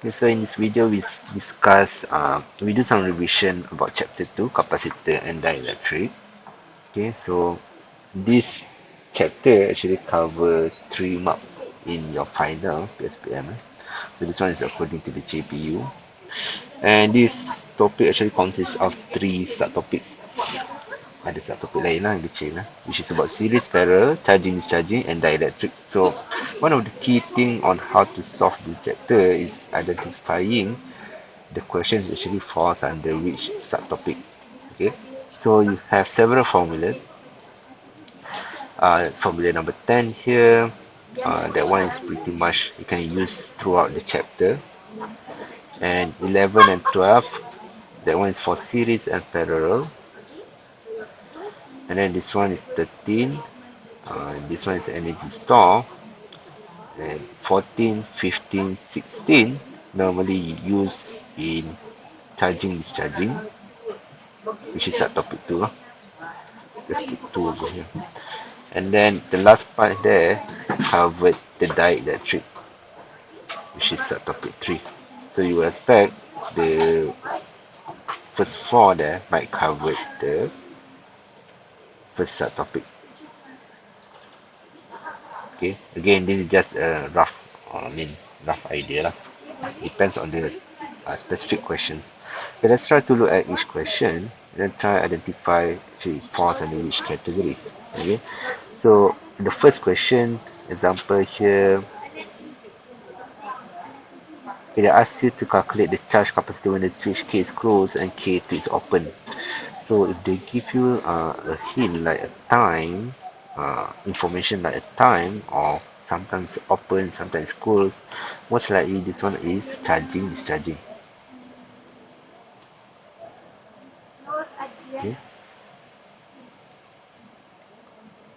Okay, so in this video we do some revision about chapter 2, capacitor and dielectric. Okay, so this chapter actually cover 3 marks in your final PSPM. So this one is according to the JPU, and this topic actually consists of 3 subtopics. Ada subtopic lain lah yang kecil lah, which is about series, parallel, charging, discharging and dielectric. So one of the key thing on how to solve this chapter is identifying the question actually falls under which subtopic. Okay, so you have several formulas. Formula number 10 here, that one is pretty much you can use throughout the chapter. And 11 and 12, that one is for series and parallel. And then this one is 13, this one is energy store. And 14, 15, 16 normally used in charging, discharging, which is subtopic 2. Let's put 2 over here. And then the last part there covered the dielectric, which is subtopic 3. So you will expect the first 4 there might cover the first subtopic. Okay, again this is just a rough idea lah. Depends on the specific questions. Okay, let's try to look at each question and then try to identify actually falls under which categories. Okay, so the first question, example here, okay, they ask you to calculate the charge capacity when the switch K is closed and K2 is open. So if they give you a hint like a time, information like a time, or sometimes open, sometimes closed, most likely this one is charging, discharging. Okay.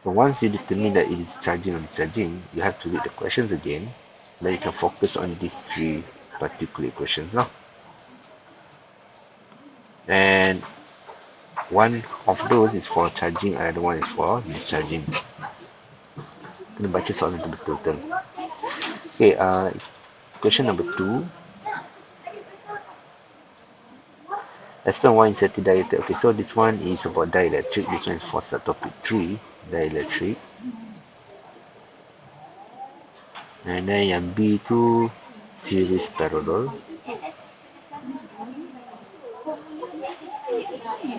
So once you determine that it is charging or discharging, you have to read the questions again, then you can focus on these 3 particular questions now. And one of those is for charging, another one is for discharging. Kena baca soalan tu betul-betul. Okay, question number 2. Explain why inserted dielectric. Okay, so this one is about dielectric. This one is for subtopic 3, dielectric. And then yang B tu series parallel.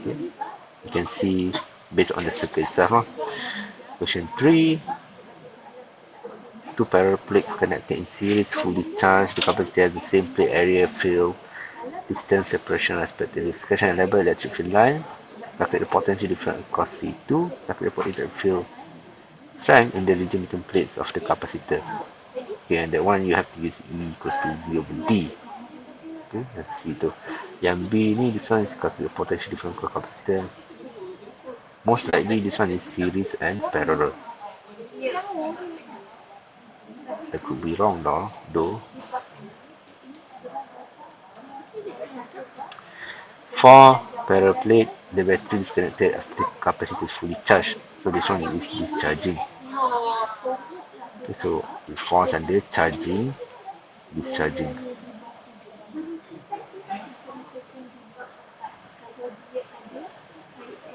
Okay. You can see based on the circle itself. Question 3. 2 parallel plate connected in series, fully charged. The capacity has the same plate area, field, distance, separation respectively. Discussion and label electric field lines. Calculate the potential difference across C2. Calculate the potential field strength in the region between plates of the capacitor. Okay, and that one you have to use E equals to V over D. Okay, that's C2. Yang B ni, this one is calculate the potential difference across capacitor. Most likely this one is series and parallel. I could be wrong though. For parallel plate, the battery is connected after the capacitor is fully charged. So this one is discharging. Okay, so it falls under charging, discharging.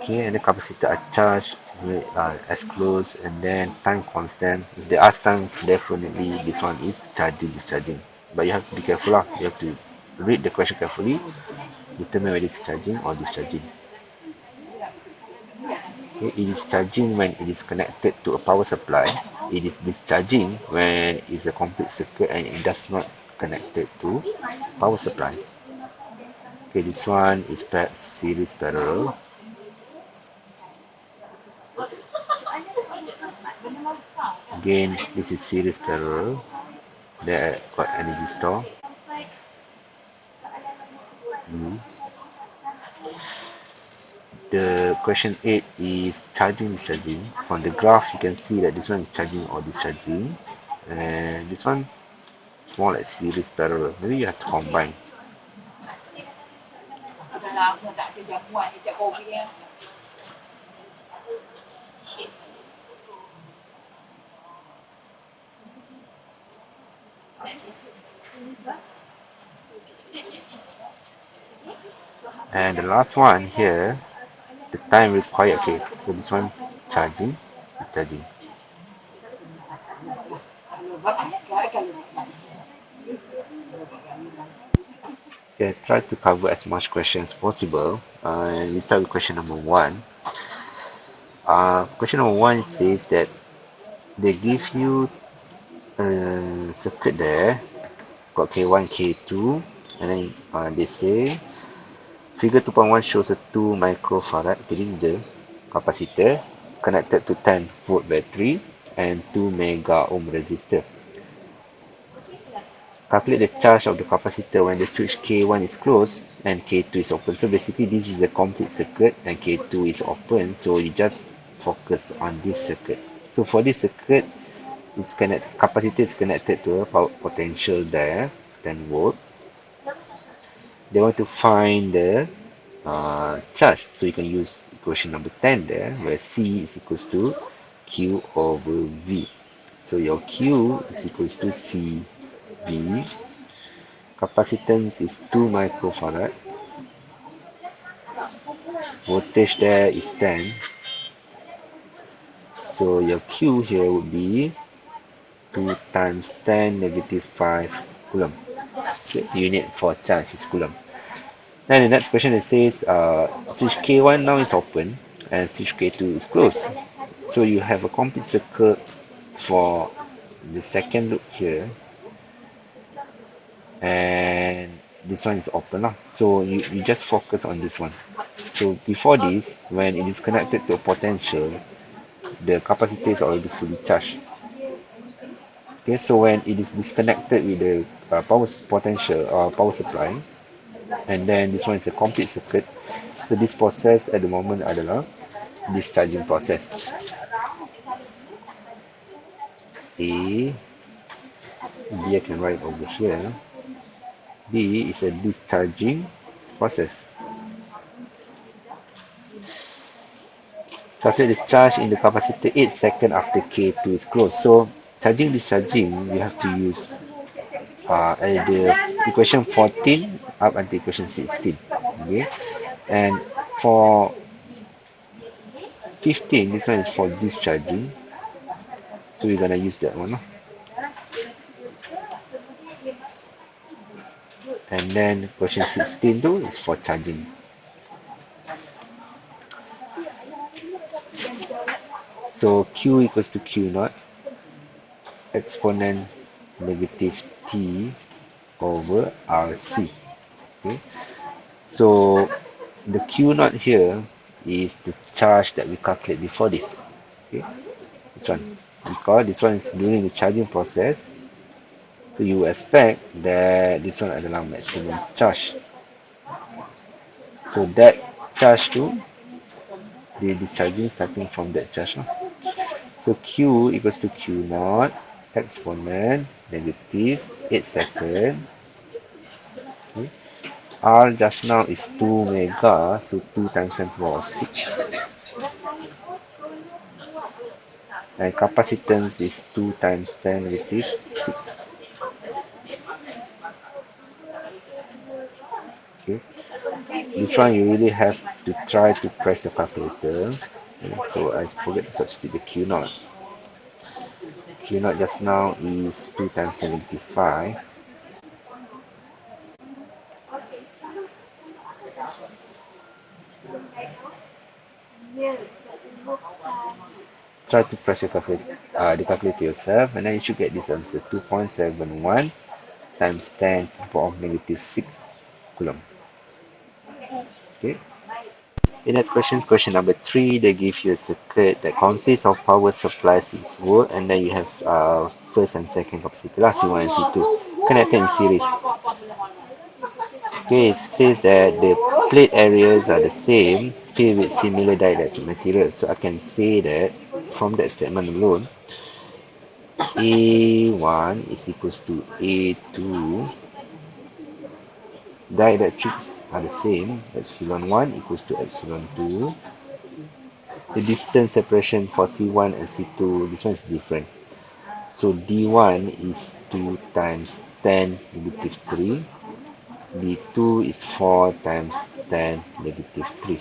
Okay, and the capacitor are charged as close, and then time constant. If they ask time, definitely this one is charging, discharging. But you have to be careful lah. You have to read the question carefully, determine whether it's charging or discharging. Okay, it is charging when it is connected to a power supply. It is discharging when it's a complete circuit and it does not connected to power supply. Okay, this one is series parallel. Again, this is series parallel. There got energy store. The question 8 is charging, discharging. From the graph, you can see that this one is charging or discharging, and this one is more like series parallel. Maybe you have to combine. And the last one here, the time required. Okay, so this one charging. Okay, try to cover as much questions possible. And we start with question number one. Question number one says that they give you a circuit there, got K1, K2, and then they say figure 2.1 shows a 2 microfarad. Okay, this is the capacitor connected to 10 volt battery and 2 mega ohm resistor. Calculate the charge of the capacitor when the switch K1 is closed and K2 is open. So basically this is a complete circuit and K2 is open, so you just focus on this circuit. So for this circuit, capacitor is connected to a power potential there, 10 volt. They want to find the charge, so you can use equation number 10 there, where C is equals to Q over V. So your Q is equals to CV. Capacitance is 2 microfarad. Voltage there is 10. So your Q here would be 2 times 10 negative 5 coulomb. The unit for charge is coulomb. Then the next question, it says switch K1 now is open and switch K2 is closed. So you have a complete circuit for the second loop here, and this one is open lah. So you just focus on this one. So before this, when it is connected to a potential, the capacitor is already fully charged. Okay, so when it is disconnected with the power potential or power supply, and then this one is a complete circuit. So this process at the moment adalah discharging process. A, B I can write over here. B is a discharging process. Calculate the charge in the capacitor 8 seconds after K2 is closed. So discharging, you have to use the equation 14 up until equation 16. Okay, and for 15, this one is for discharging, so we're gonna use that one. And then question 16 too is for charging. So Q equals to Q naught exponent negative T over RC. Okay, so the Q naught here is the charge that we calculate before this. Okay, this one, because this one is during the charging process, so you expect that this one adalah maximum charge. So that charge too, the discharging starting from that charge. So Q equals to Q naught exponent negative 8 seconds. Okay. R just now is 2 mega, so 2 times 10 to the power of 6. And capacitance is 2 times 10 negative 6. Okay. This one you really have to try to press the calculator. Okay. So I forget to substitute the Q naught. Q naught just now is 2 times 10 negative 5. Try to press the calculator yourself, and then you should get this answer, 2.71 times 10 to the power of negative 6 coulomb. Okay. The next question, question number 3, they give you a circuit that consists of power supply 6 volt, and then you have first and second capacitor, C1 and C2, connected in series. Okay, it says that the plate areas are the same, filled with similar dielectric material. So I can say that from that statement alone, A1 is equals to A2. Dielectrics are the same, epsilon 1 equals to epsilon 2. The distance separation for C1 and C2, this one is different. So D1 is 2 times 10 negative 3. B2 is 4 times 10 negative 3.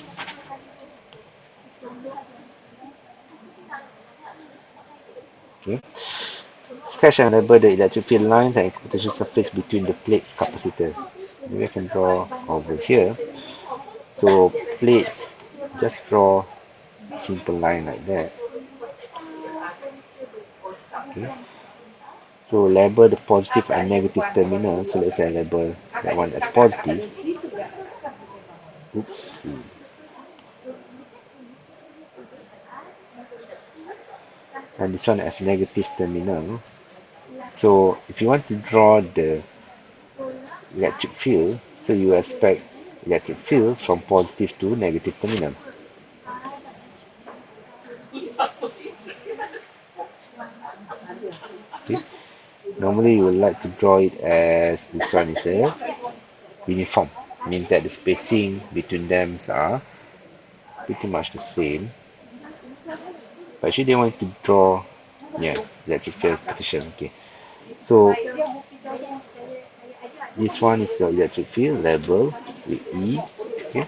Okay. Sketch and label the electric field lines and potential surface between the plates capacitor. Maybe I can draw over here. So plates, just draw a simple line like that. Okay. So label the positive and negative terminal. So let's say I label that one as positive. Oops. And this one as negative terminal. So if you want to draw the electric field, so you expect electric field from positive to negative terminal. Okay. Normally you would like to draw it as this one is a uniform. Means that the spacing between them are pretty much the same. But actually they want to draw, yeah, electric field potential. Okay. So this one is your electric field label with E. Okay.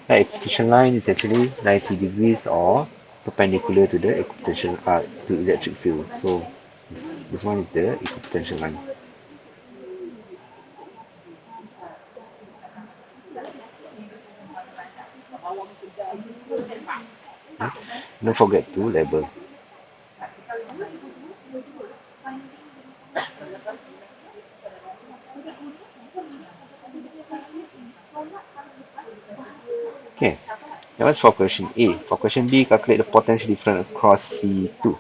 The equipotential line is actually 90 degrees or perpendicular to the equipotential to electric field. So this one is the equipotential line. Okay. Don't forget to label. Okay. That was for question A. For question B, calculate the potential difference across C2.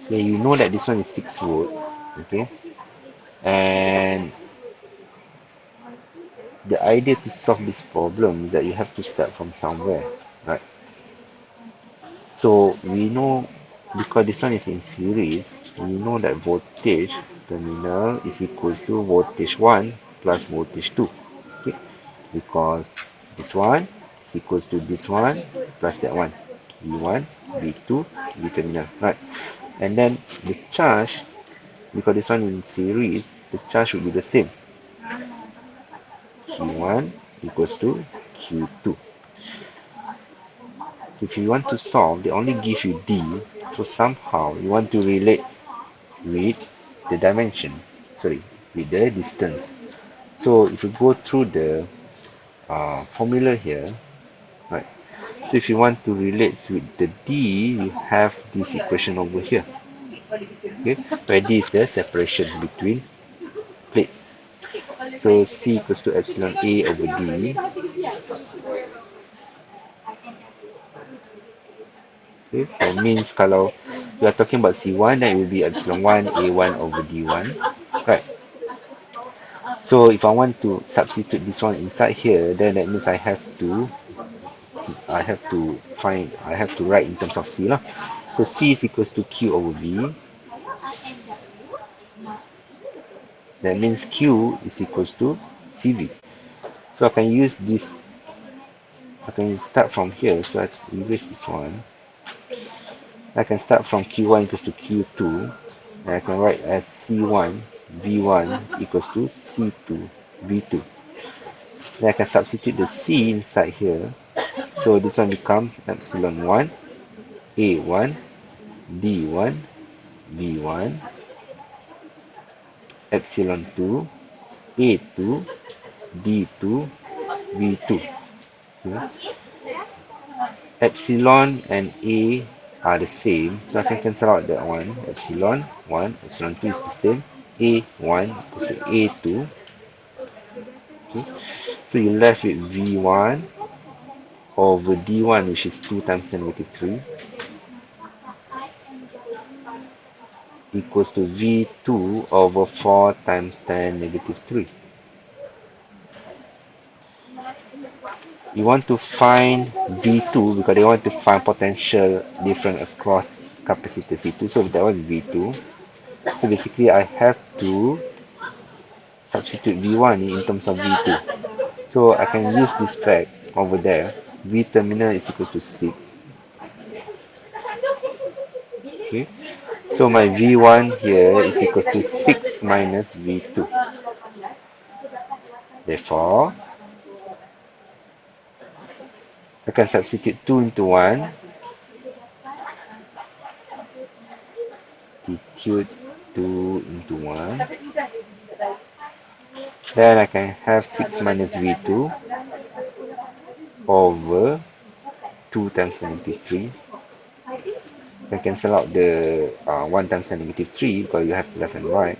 Okay, you know that this one is 6 volt. Okay. And the idea to solve this problem is that you have to start from somewhere, right? So we know, because this one is in series, we know that voltage terminal is equals to voltage 1 plus voltage 2. Okay, because this one is equals to this one plus that one, V1, V2, V terminal, right? And then the charge, because this one in series, the charge will be the same. Q1 equals to Q2. If you want to solve, they only give you D, so somehow you want to relate with the dimension, sorry, with the distance. So if you go through the formula here, right, so if you want to relate with the D, you have this equation over here, okay, where D is the separation between plates. So C equals to epsilon A over D. Okay, that means kalau we are talking about C1, then it will be epsilon 1 A1 over D1, right? So if I want to substitute this one inside here, then that means I have to write in terms of C lah. So C is equals to Q over V. That means Q is equals to CV. So I can use this, I can start from here, so I erase this one. I can start from Q1 equals to Q2, and I can write as C1 V1 equals to C2 V2. Then I can substitute the C inside here, so this one becomes epsilon 1 A1 D1 V1 epsilon 2 A2 D2 V2. Okay. Epsilon and A are the same, so I can cancel out that one. Epsilon 1, epsilon 2 is the same. A1 equals to A2. Okay. So you left with V1 over D1, which is 2 times 10 negative 3, equals to V2 over 4 times 10 negative 3. You want to find V2 because they want to find potential difference across capacitor C2. So that was V2. So basically I have to substitute V1 in terms of V2. So I can use this fact over there. V terminal is equals to 6. Okay. So my V1 here is equals to 6 minus V2. Therefore, I can substitute 2 into 1, substitute 2 into 1. Then I can have 6 minus V2 over 2 times negative 3. You can cancel out the 1 times negative 3 because you have left and right.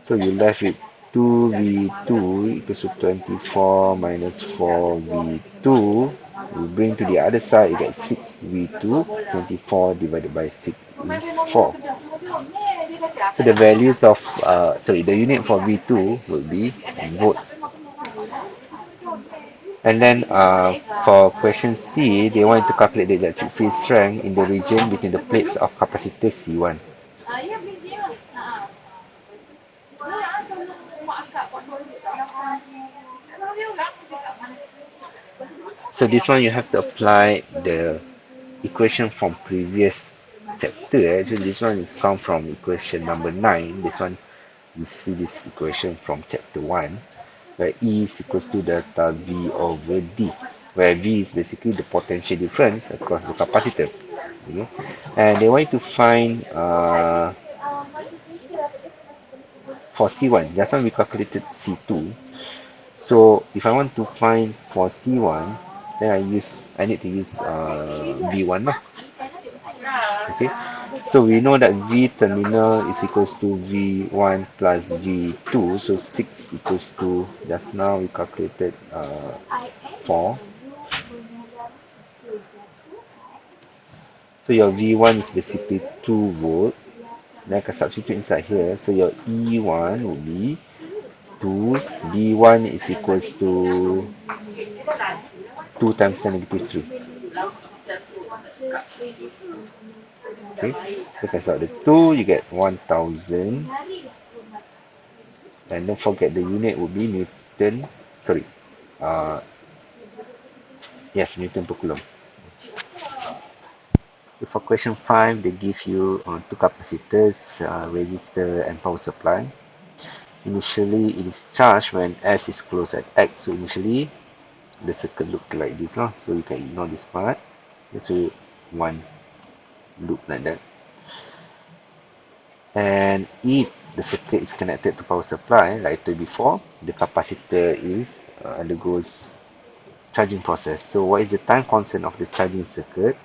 So you left with 2v2 equals to 24 minus 4v2. You bring to the other side, you get 6v2. 24 divided by 6 is 4. So the values of, the unit for v2 would be volt. And then for question C, they want to calculate the electric field strength in the region between the plates of capacitor C1. So this one you have to apply the equation from previous chapter. Actually this one is come from equation number 9. This one you see this equation from chapter 1, where E is equals to delta V over D, where V is basically the potential difference across the capacitor. Okay? And they want you to find for C1. Just now we calculated C2. So if I want to find for C1, then I need to use V1 lah. Okay, so we know that V terminal is equals to V1 plus V2, so 6 equals to, just now we calculated 4. So your V1 is basically 2 volt. Then I can substitute inside here, so your E1 will be 2, D1 is equals to 2 times 10 negative 3. Okay, you can start the 2, you get 1000. And don't forget the unit would be Newton, Newton per coulomb. For question 5, they give you two capacitors, resistor and power supply. Initially, it is charged when S is closed at X. So initially, the circuit looks like this. So you can ignore this part. So one loop like that. And if the circuit is connected to power supply, like I told before, the capacitor undergoes charging process. So what is the time constant of the charging circuit?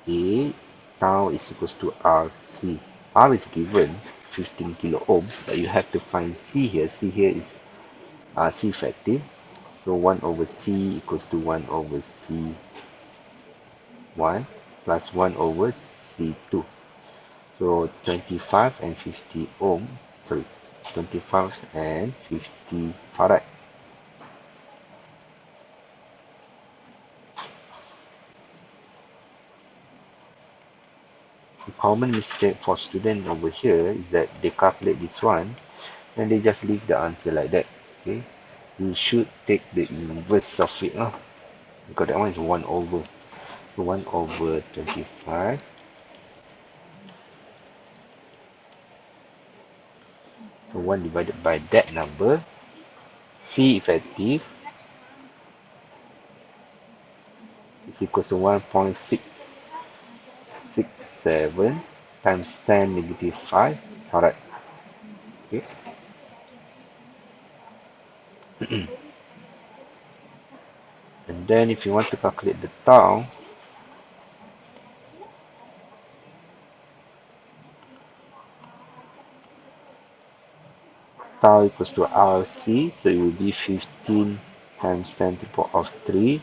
A tau is equals to RC. R is given 15 kilo ohm, but you have to find C here. C here is C effective. So 1 over C equals to 1 over C1 plus 1 over C2. So 25 and 50 ohm, 25 and 50 farad. The common mistake for students over here is that they calculate this one and they just leave the answer like that. Okay, you should take the inverse of it because that one is 1 over. So 1 over 25. So 1 divided by that number. C effective is equals to 1.667 times 10 negative 5 farad. Okay. And then if you want to calculate the tau, tau equals to RC, so it will be 15 times 10 to the power of 3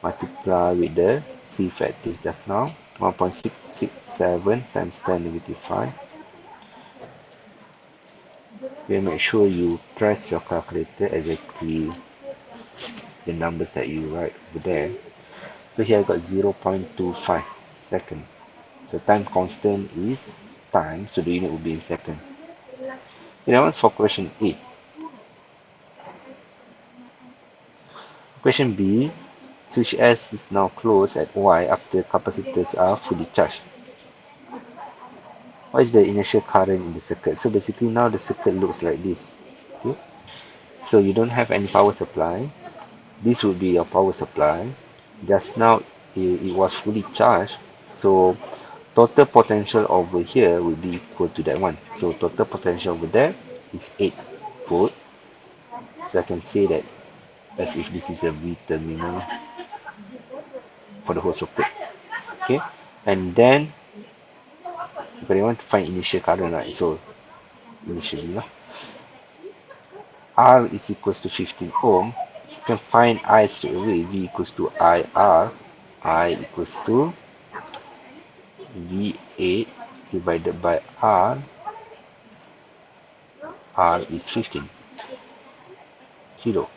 multiply with the C effective just now, 1.667 times 10 negative 5. Okay, make sure you press your calculator exactly the numbers that you write over there. So here I got 0.25 second. So time constant is time, so the unit will be in second. That one's for question A. Question B, Switch S is now closed at Y after capacitors are fully charged. What is the initial current in the circuit? So basically now the circuit looks like this. Okay? So you don't have any power supply. This would be your power supply. Just now it was fully charged. So total potential over here will be equal to that one. So total potential over there is 8 volt. So I can say that as if this is a V terminal for the whole circuit. Okay, and then because you want to find initial current, right? So initially lah, R is equals to 15 ohm. You can find I straight away. V equals to IR. I equals to V8 divided by R. R is 15 kilo.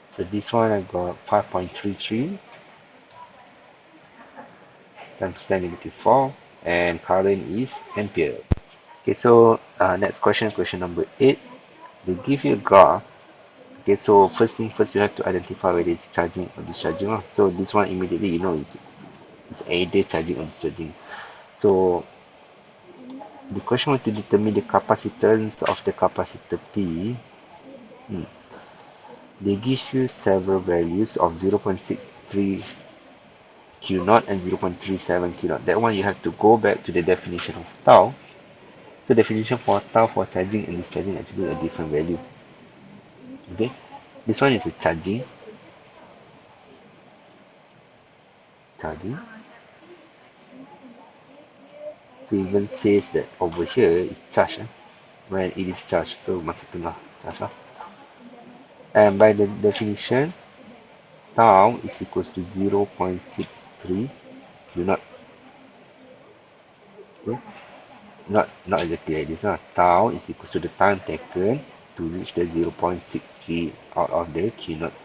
So this one I got 5.33 times 10 negative 4, and current is ampere. Okay, so next question, question number 8. They give you a graph. Okay, so first thing first, you have to identify whether it's charging or discharging. So this one immediately you know it's either charging or discharging. So the question was to determine the capacitance of the capacitor P. They give you several values of 0.63 Q naught and 0.37 Q naught. That one you have to go back to the definition of tau. So definition for tau for charging and discharging actually a different value. Okay, this one is a charging. So even says that over here it's charged when it is charged. So masa tengah charge lah. And by the definition, tau is equals to 0.63 Q naught. Okay? Not exactly like this lah. Tau is equals to the time taken to reach the 0.63 out of the Q naught.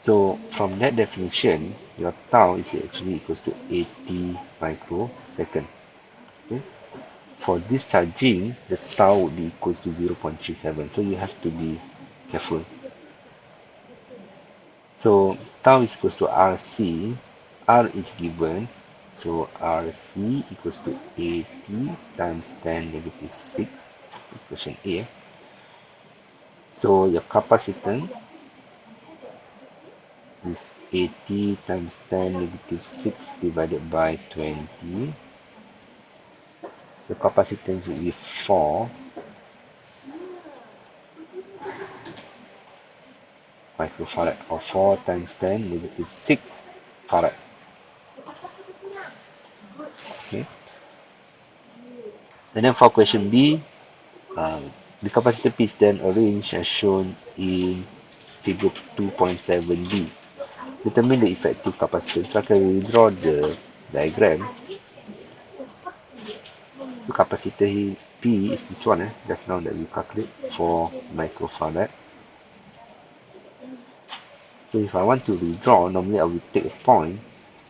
So from that definition, your tau is actually equals to 80 microsecond. Okay? For discharging, the tau would be equals to 0.37. So you have to be careful. So tau is equals to RC. R is given. So RC equals to 80 times 10 negative 6. That's question A. So your capacitance is 80 times 10 negative 6 divided by 20. So capacitance will be 4 microfarad, or 4 times 10 negative 6 farad. Okay. And then for question B, the capacitor P is then arranged as shown in figure 2.7b. Determine the effective capacitance. So I can redraw the diagram. So capacitor P is this one, just now that we calculate, 4 microfarad. So if I want to redraw, normally I will take a point,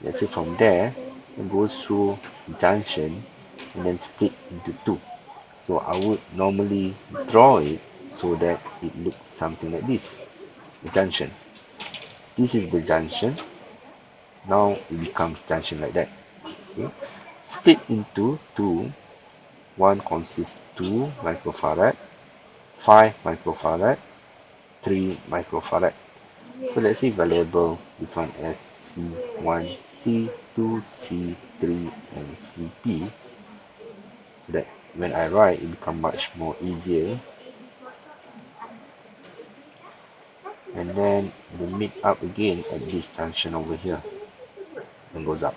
let's say from there, and goes through junction and then split into 2. So I would normally draw it so that it looks something like this. The junction. This is the junction. Now it becomes junction like that. Okay. Split into 2. One consists 2 microfarad, 5 microfarad, 3 microfarad. So let's say label this one as C1, C2, C3, and CP, so that when I write it becomes much more easier. And then we meet up again at this junction over here and goes up.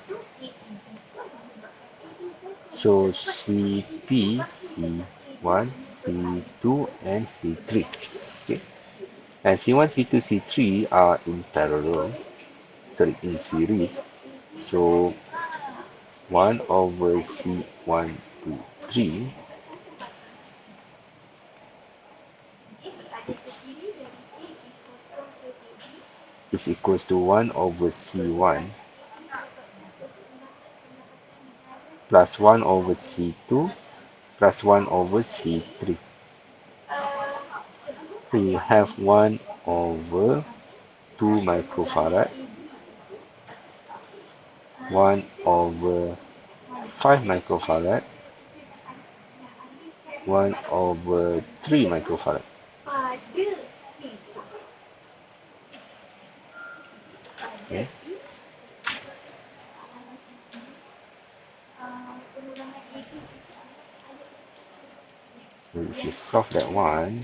So CP, C1, C2, and C3. Okay. And C1, C2, C3 are in parallel, in series. So 1 over C1 to 3 is equals to 1 over C1 plus 1 over C2 plus 1 over C3. So you have 1 over 2 microfarad, 1 over 5 microfarad, 1 over 3 microfarad. Okay. So if you solve that one,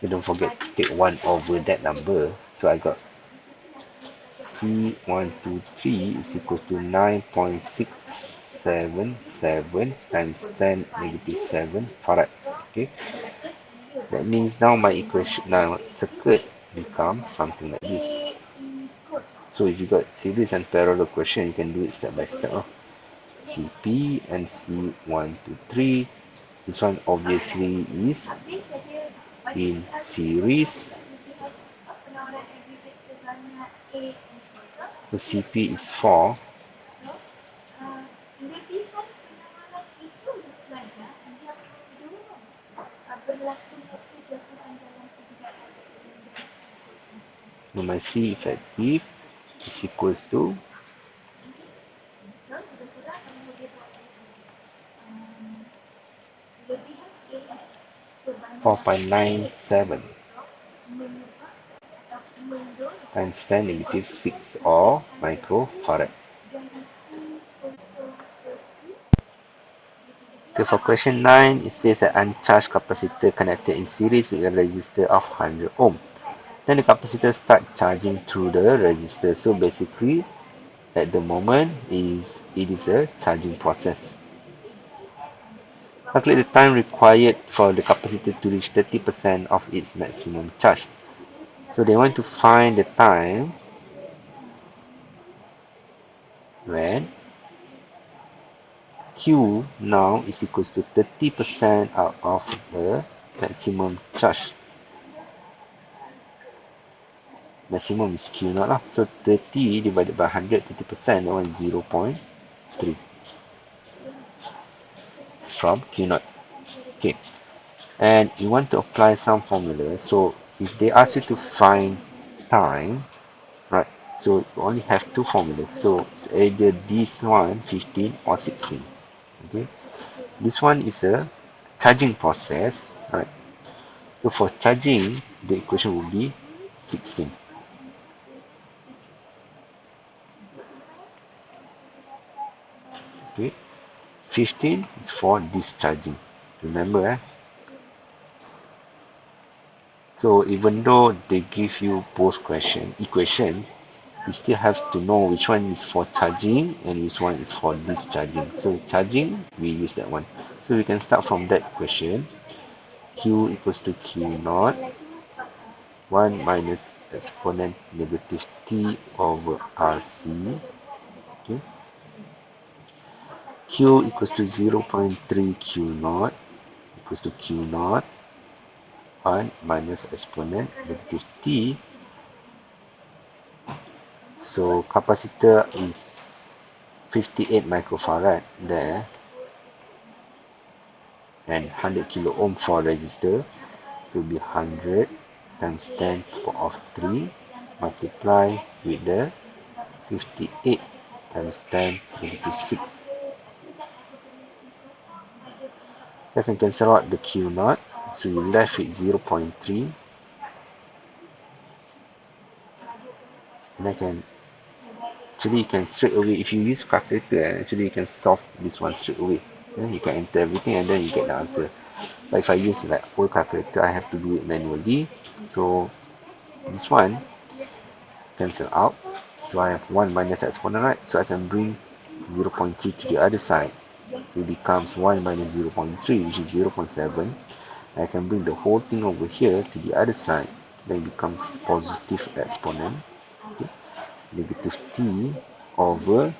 you don't forget to take 1 over that number. So I got C123 is equal to 9.677 times 10 negative 7 farad. Okay, that means now my equation, now circuit becomes something like this. So if you got series and parallel question, you can do it step by step. CP and C123. This one obviously is in series. So CP is 4. So my C effective is equals to 4.97 times 10 negative 6 or microfarad. Okay, for question 9, it says an uncharged capacitor connected in series with a resistor of 100 ohm. Then the capacitor start charging through the resistor. So basically, at the moment, it is a charging process. Calculate the time required for the capacitor to reach 30% of its maximum charge. So they want to find the time when Q now is equals to 30% out of the maximum charge. Maximum is Q naught lah. So 30 divided by 100, 30%, that one is 0.3 from Q naught. Okay. And you want to apply some formula. So if they ask you to find time, right, so you only have two formulas. So it's either this one 15 or 16. Okay, this one is a charging process, right? So for charging, the equation will be 16. Okay, 15 is for discharging. Remember, So even though they give you both equations, you still have to know which one is for charging and which one is for discharging. So charging, we use that one. So we can start from that equation. Q equals to Q naught 1 minus exponent negative T over RC. Okay. Q equals to 0.3 Q naught equals to Q naught 1 minus exponent negative T. So capacitor is 58 microfarad there and 100 kilo ohm for resistor. So it will be 100 times 10 to the power of 3 multiply with the 58 times 10 negative 6. I can cancel out the Q naught, so you left with 0.3, and I can actually you can straight away, if you use calculator, actually you can solve this one straight away. You can enter everything and then you get the answer. But if I use like old calculator, I have to do it manually. So this one cancel out. So I have 1 minus exponent, right? So I can bring 0.3 to the other side. So it becomes 1 minus 0.3, which is 0.7. I can bring the whole thing over here to the other side. Then it becomes positive exponent. Okay. Negative t over,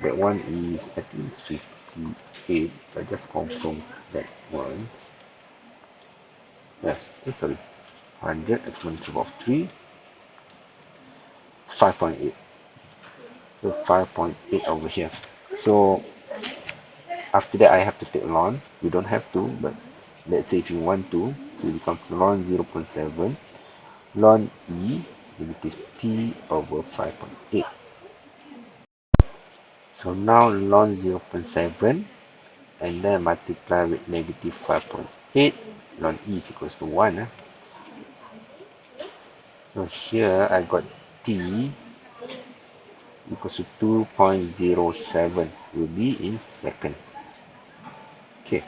that one is, I think it's 58. I just confirm that one. Yes, sorry. 100 exponent to the power of 3. 5.8. So 5.8 over here. So after that I have to take ln. You don't have to, but let's say if you want to, so it becomes ln 0.7 ln e negative t over 5.8. So now ln 0.7 and then multiply with negative 5.8, ln e is equals to 1. So here I got t equals to 2.07 will be in second. Okay.